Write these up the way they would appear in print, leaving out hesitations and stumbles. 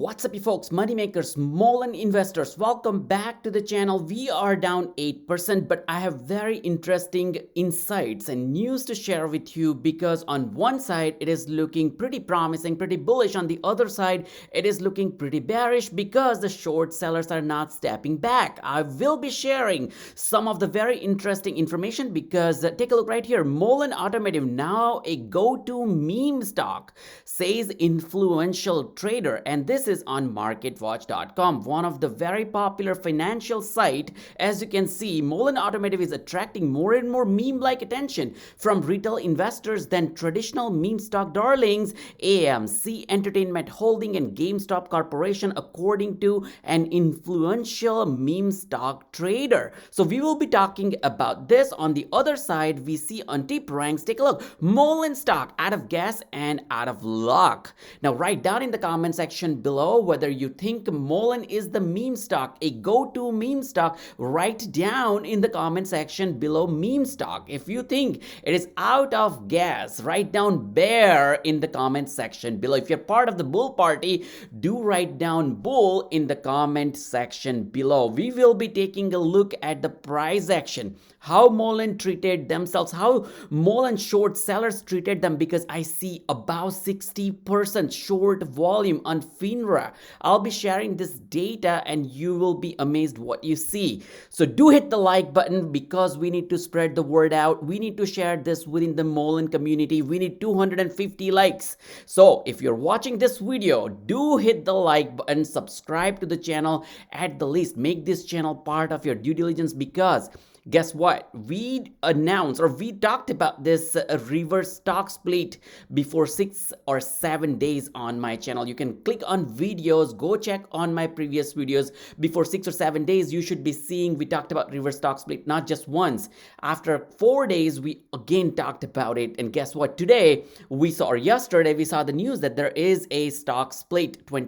What's up, you folks? Moneymakers, Mullen investors, welcome back to the channel. We are down 8%, but I have very interesting insights and news to share with you because on one side, it is looking pretty promising, pretty bullish. On the other side, it is looking pretty bearish because the short sellers are not stepping back. I will be sharing some of the very interesting information because take a look right here. Mullen Automotive, now a go-to meme stock, says influential trader, and this is on marketwatch.com, one of the very popular financial site. As you can see, Mullen Automotive is attracting more and more meme-like attention from retail investors than traditional meme stock darlings AMC Entertainment Holding and GameStop Corporation, according to an influential meme stock trader. So we will be talking about this. On the other side, we see on tip ranks, take a look, Mullen stock out of gas and out of luck. Now write down in the comment section below whether you think Mullen is the meme stock, a go-to meme stock. Write down in the comment section below meme stock. If you think it is out of gas, write down bear in the comment section below. If you're part of the bull party, do write down bull in the comment section below. We will be taking a look at the price action, how Mullen treated themselves, how Mullen short sellers treated them, because I see about 60% short volume on FINRA. I'll be sharing this data and you will be amazed what you see. So do hit the like button because we need to spread the word out. We need to share this within the Mullen community. We need 250 likes. So if you're watching this video, do hit the like button, subscribe to the channel, at the least make this channel part of your due diligence, because guess what? We announced, or we talked about this reverse stock split before 6 or 7 days on my channel. You can click on videos, go check on my previous videos. Before 6 or 7 days, you should be seeing we talked about reverse stock split, not just once. After 4 days, we again talked about it. And guess what? Today, we saw, or yesterday, we saw the news that there is a stock split, 1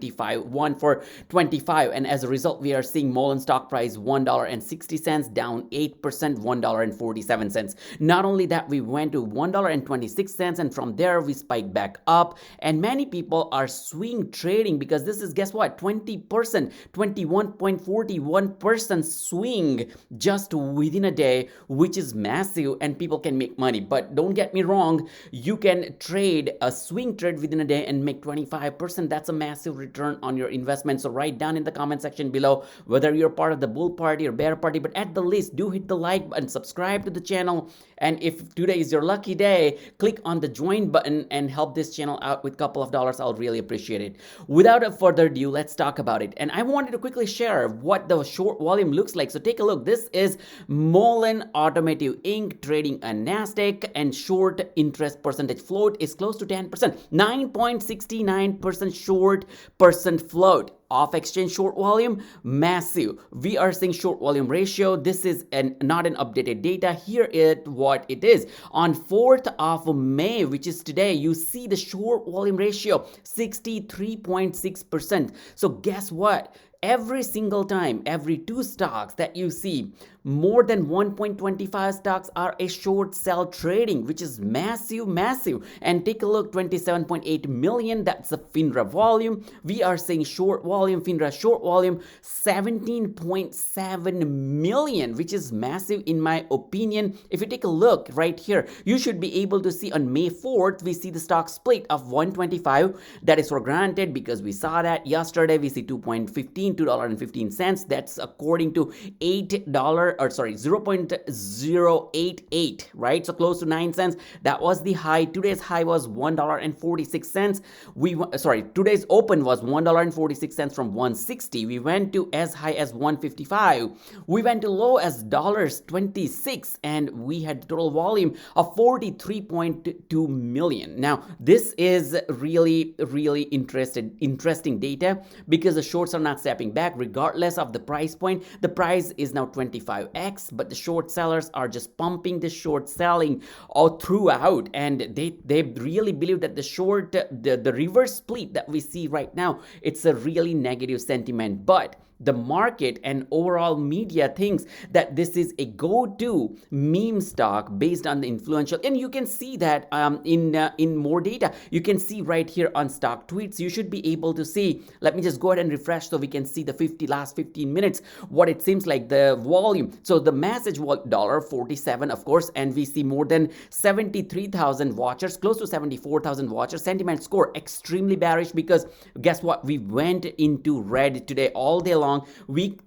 for 25. And as a result, we are seeing Mullen stock price $1.60, down 8%. $1.47. Not only that, we went to $1.26, and from there we spiked back up, and many people are swing trading because this is, guess what, 20%, 21.41% swing just within a day, which is massive, and people can make money. But don't get me wrong, you can trade a swing trade within a day and make 25%. That's a massive return on your investment. So write down in the comment section below whether you're part of the bull party or bear party, but at the least do hit the like button, subscribe to the channel, and if today is your lucky day, click on the join button and help this channel out with a couple of dollars. I'll really appreciate it. Without further ado, let's talk about it. And I wanted to quickly share what the short volume looks like. So take a look. This is Mullen Automative Inc. trading a NASDAQ, and short interest percentage float is close to 10%, 9.69% short percent float. Off exchange short volume, massive. We are seeing short volume ratio. This is not an updated data. Here is what it is. On 4th of May, which is today, you see the short volume ratio 63.6%. So guess what? Every single time, every 2 stocks that you see, more than 1.25 stocks are a short sell trading, which is massive, massive. And take a look, 27.8 million, that's the FINRA volume. We are saying short volume, FINRA short volume, 17.7 million, which is massive in my opinion. If you take a look right here, you should be able to see on May 4th, we see the stock split of 125. That is for granted because we saw that yesterday. We see $2.15. That's according to $0.088, right? So close to 9 cents. That was the high. Today's high was $1.46. Today's open was $1.46 from 160. We went to as high as 155. We went to low as $26, and we had total volume of 43.2 million. Now, this is really interesting data because the shorts are not stepping back regardless of the price point. The price is now 25. 5x, but the short sellers are just pumping the short selling all throughout, and they really believe that the reverse split that we see right now, it's a really negative sentiment. But the market and overall media thinks that this is a go-to meme stock based on the influential, and you can see that in more data. You can see right here on stock tweets. You should be able to see. Let me just go ahead and refresh so we can see the last 15 minutes what it seems like the volume. So the message was $47, of course, and we see more than 73,000 watchers, close to 74,000 watchers. Sentiment score extremely bearish, because guess what? We went into red today all day long. We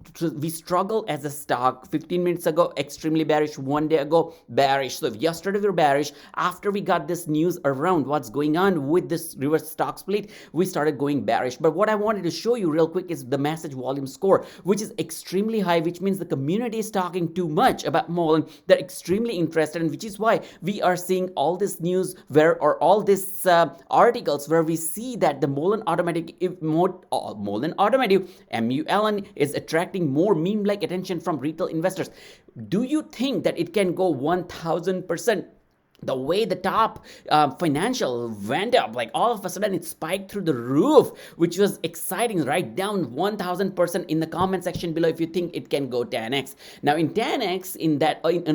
struggle as a stock 15 minutes ago, extremely bearish. 1 day ago, bearish. So if yesterday we were bearish, after we got this news around what's going on with this reverse stock split, we started going bearish. But what I wanted to show you real quick is the message volume score, which is extremely high, which means the community is talking too much about MULN. They're extremely interested, and which is why we are seeing all this news all these articles where we see that the Mullen Automative MULN is attracting more meme-like attention from retail investors. Do you think that it can go 1000%? The way the top financial went up, like all of a sudden it spiked through the roof, which was exciting. Write down 1000% in the comment section below if you think it can go 10x. Now in 10x, in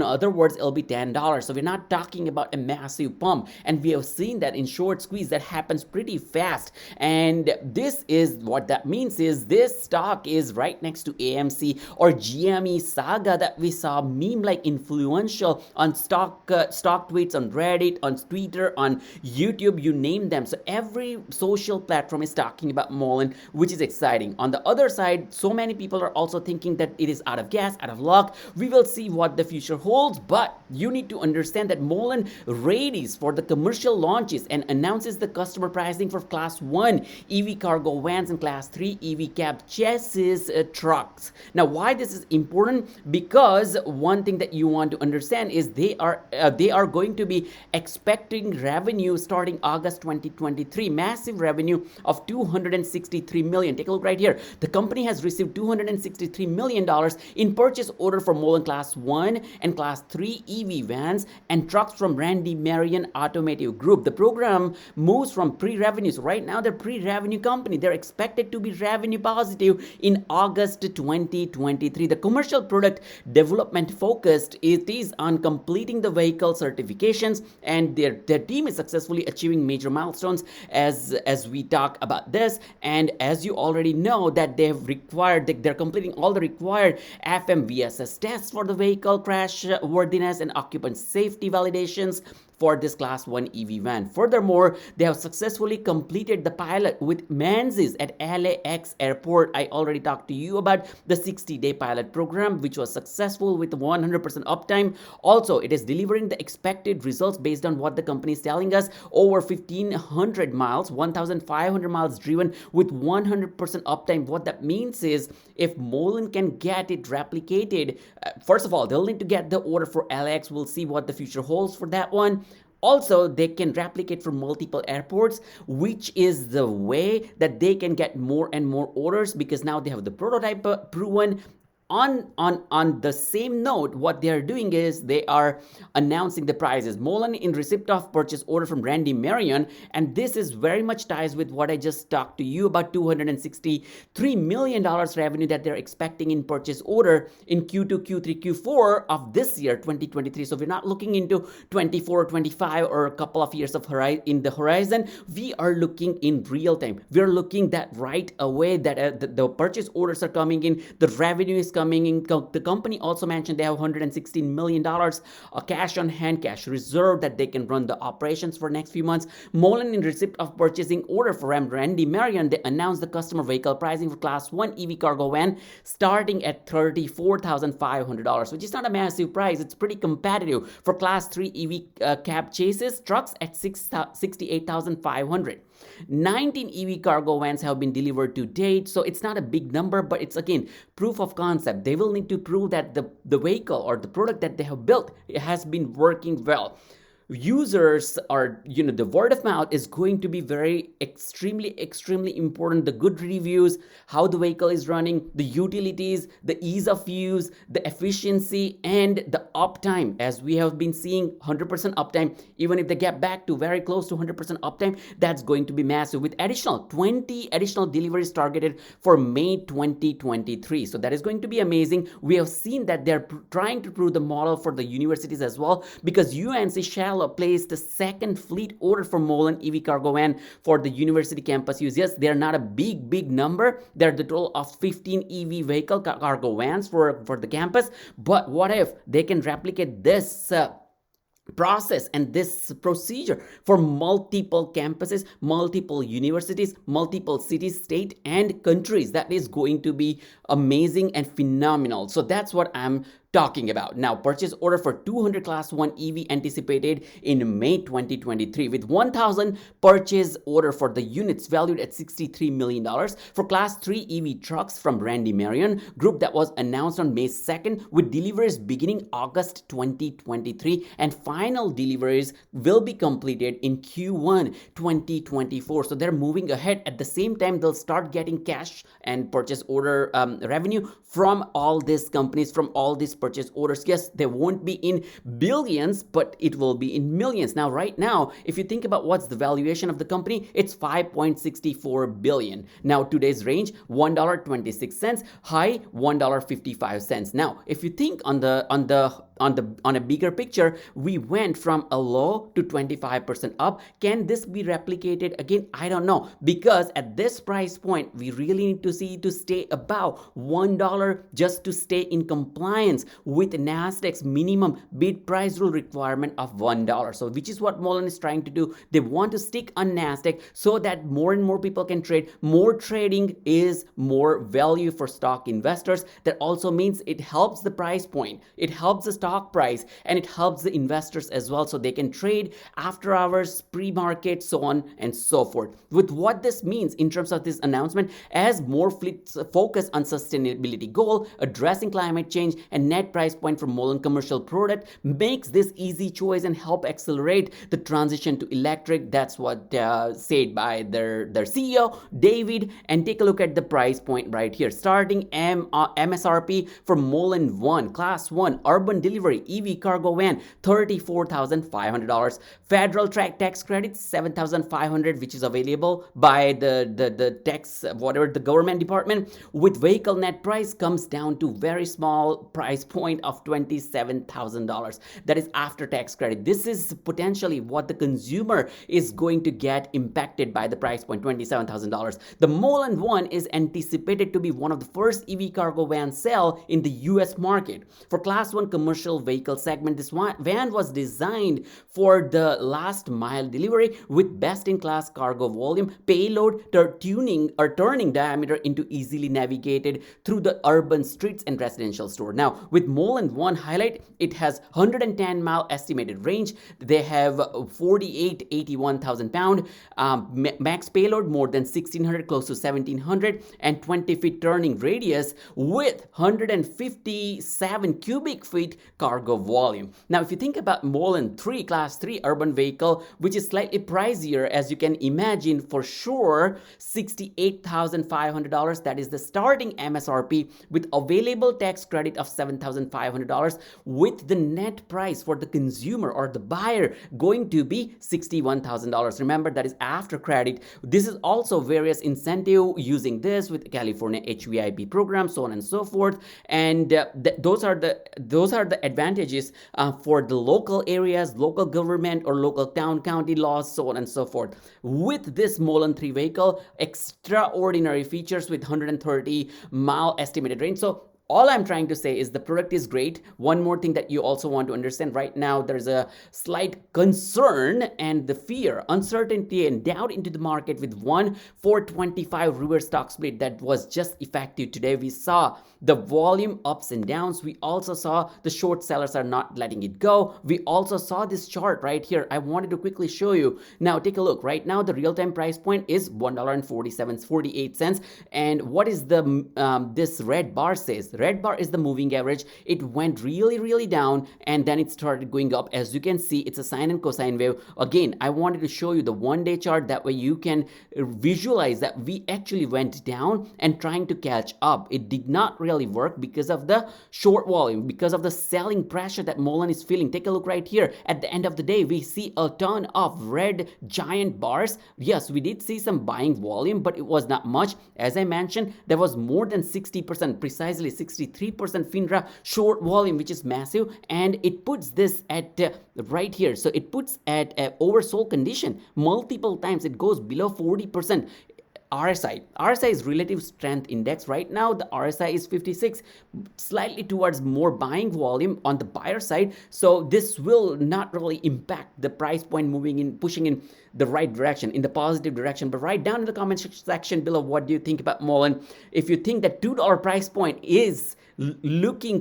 other words, it'll be $10. So we're not talking about a massive pump, and we have seen that in short squeeze that happens pretty fast. And this is what that means is this stock is right next to AMC or GME saga that we saw meme like influential on stock tweets, on Reddit, on Twitter, on YouTube, you name them. So every social platform is talking about MULN, which is exciting. On the other side, so many people are also thinking that it is out of gas, out of luck. We will see what the future holds, but you need to understand that MULN readies for the commercial launches and announces the customer pricing for Class 1 EV cargo vans and Class 3 EV cab chassis trucks. Now, why this is important? Because one thing that you want to understand is they are going to be expecting revenue starting August 2023, massive revenue of $263 million. Take a look right here. The company has received $263 million in purchase order for MULN Class 1 and Class 3 EV vans and trucks from Randy Marion Automotive Group. The program moves from pre-revenues. Right now, they're pre-revenue company. They're expected to be revenue positive in August 2023. The commercial product development focused, it is on completing the vehicle certifications, and their team is successfully achieving major milestones as we talk about this. And as you already know that they're completing all the required FMVSS tests for the vehicle crash worthiness and occupant safety validations for this Class 1 EV van. Furthermore, they have successfully completed the pilot with Menzies at LAX airport. I already talked to you about the 60-day pilot program, which was successful with 100% uptime. Also, it is delivering the expected results based on what the company is telling us. Over 1,500 miles, 1,500 miles driven with 100% uptime. What that means is if MULN can get it replicated, first of all, they'll need to get the order for LAX. We'll see what the future holds for that one. Also, they can replicate from multiple airports, which is the way that they can get more and more orders, because now they have the prototype proven. On the same note, what they are doing is they are announcing the prices. MULN in receipt of purchase order from Randy Marion, and this is very much ties with what I just talked to you about $263 million revenue that they're expecting in purchase order in Q2, Q3, Q4 of this year, 2023. So we're not looking into 24, 25 or a couple of years of in the horizon. We are looking in real time. We're looking that right away that the purchase orders are coming in, the revenue is coming in. The company also mentioned they have $116 million cash on hand, cash reserve that they can run the operations for next few months. MULN in receipt of purchasing order for Randy Marion, they announced the customer vehicle pricing for Class 1 EV cargo van starting at $34,500, which is not a massive price. It's pretty competitive. For Class 3 EV cab chassis trucks at $68,500. 19 EV cargo vans have been delivered to date, so it's not a big number, but it's again proof of concept. They will need to prove that the vehicle or the product that they have built has been working well. users are, the word of mouth is going to be very extremely important. The good reviews, how the vehicle is running, the utilities, the ease of use, the efficiency, and the uptime. As we have been seeing 100% uptime, even if they get back to very close to 100% uptime, that's going to be massive, with 20 additional deliveries targeted for May 2023. So that is going to be amazing. We have seen that they're trying to prove the model for the universities as well, because UNC Charlotte placed the second fleet order for Mullen EV cargo van for the university campus use. Yes, they're not a big number. They're the total of 15 EV vehicle cargo vans for the campus. But what if they can replicate this process and this procedure for multiple campuses, multiple universities, multiple cities, state, and countries? That is going to be amazing and phenomenal. So that's what I'm talking about. Now, purchase order for 200 Class 1 EV anticipated in May 2023, with 1,000 purchase order for the units valued at $63 million for Class 3 EV trucks from Randy Marion Group that was announced on May 2nd, with deliveries beginning August 2023, and final deliveries will be completed in Q1 2024. So they're moving ahead. At the same time, they'll start getting cash and purchase order revenue from all these companies, from all these purchase orders. Yes, they won't be in billions, but it will be in millions. Now, right now, if you think about what's the valuation of the company, it's $5.64 billion. Now, today's range, $1.26, high $1.55. Now, if you think on a bigger picture, we went from a low to 25% up. Can this be replicated again? I don't know, because at this price point, we really need to see to stay above $1 just to stay in compliance with NASDAQ's minimum bid price rule requirement of $1. So which is what Mullen is trying to do. They want to stick on NASDAQ so that more and more people can trade. More trading is more value for stock investors. That also means it helps the price point. It helps the stock price, and it helps the investors as well, so they can trade after hours, pre-market, so on and so forth. With what this means in terms of this announcement, as more fleets focus on sustainability goal, addressing climate change, and net price point for Mullen commercial product makes this easy choice and help accelerate the transition to electric. That's what said by their CEO, David. And take a look at the price point right here. Starting MSRP for Mullen 1, Class 1, urban delivery EV cargo van, $34,500. Federal tax credits, $7,500, which is available by the tax, whatever the government department. With vehicle net price comes down to very small price point of $27,000. That is after tax credit. This is potentially what the consumer is going to get impacted by the price point, $27,000. The Mullen 1 is anticipated to be one of the first EV cargo van sell in the US market. For Class 1 commercial vehicle segment, this van was designed for the last mile delivery with best-in-class cargo volume, payload, turning diameter into easily navigated through the urban streets and residential store. Now, with Mullen 1 highlight, it has 110-mile estimated range. They have 81,000 pound max payload, more than 1,600, close to 1,700, and 20-feet turning radius with 157 cubic feet cargo volume. Now, if you think about Mullen 3, Class 3 urban vehicle, which is slightly pricier, as you can imagine, for sure, $68,500. That is the starting MSRP, with available tax credit of $7,500, with the net price for the consumer or the buyer going to be $61,000. Remember, that is after credit. This is also various incentive using this with California HVIP program, so on and so forth. And those are the advantages for the local areas, local government or local town, county laws, so on and so forth. With this Mullen 3 vehicle, extraordinary features with 130-mile estimated range. So all I'm trying to say is the product is great. One more thing that you also want to understand, right now there's a slight concern and the fear, uncertainty, and doubt into the market with 1-4-25 reverse stock split that was just effective today. We saw the volume ups and downs. We also saw the short sellers are not letting it go. We also saw this chart right here. I wanted to quickly show you. Now take a look. Right now the real-time price point is $1.48. And what is the this red bar says? red bar is the moving average. It went really down and then it started going up. As you can see, it's a sine and cosine wave. Again, I wanted to show you the 1-day chart, that way you can visualize that we actually went down and trying to catch up. It did not really work because of the short volume, because of the selling pressure that Mullen is feeling. Take a look right here. At the end of the day, we see a ton of red giant bars. Yes, we did see some buying volume, but it was not much. As I mentioned, there was more than 60%, precisely 63% FINRA short volume, which is massive, and it puts this at right here. So it puts at oversold condition multiple times. It goes below 40%. RSI is relative strength index. Right now the RSI is 56, slightly towards more buying volume on the buyer side, so this will not really impact the price point moving in, pushing in the right direction, in the positive direction. But write down in the comment section below, what do you think about Mullen? If you think that $2 price point is looking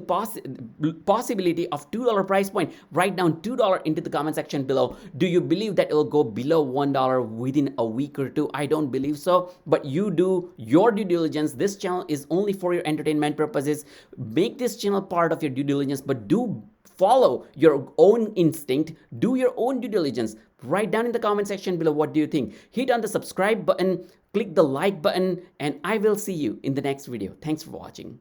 possibility of $2 price point, write down $2 into the comment section below. Do you believe that it will go below $1 within a week or two? I don't believe so, but you do your due diligence. This channel is only for your entertainment purposes. Make this channel part of your due diligence, but do follow your own instinct, do your own due diligence. Write down in the comment section below, what do you think? Hit on the subscribe button, click the like button, and I will see you in the next video. Thanks for watching.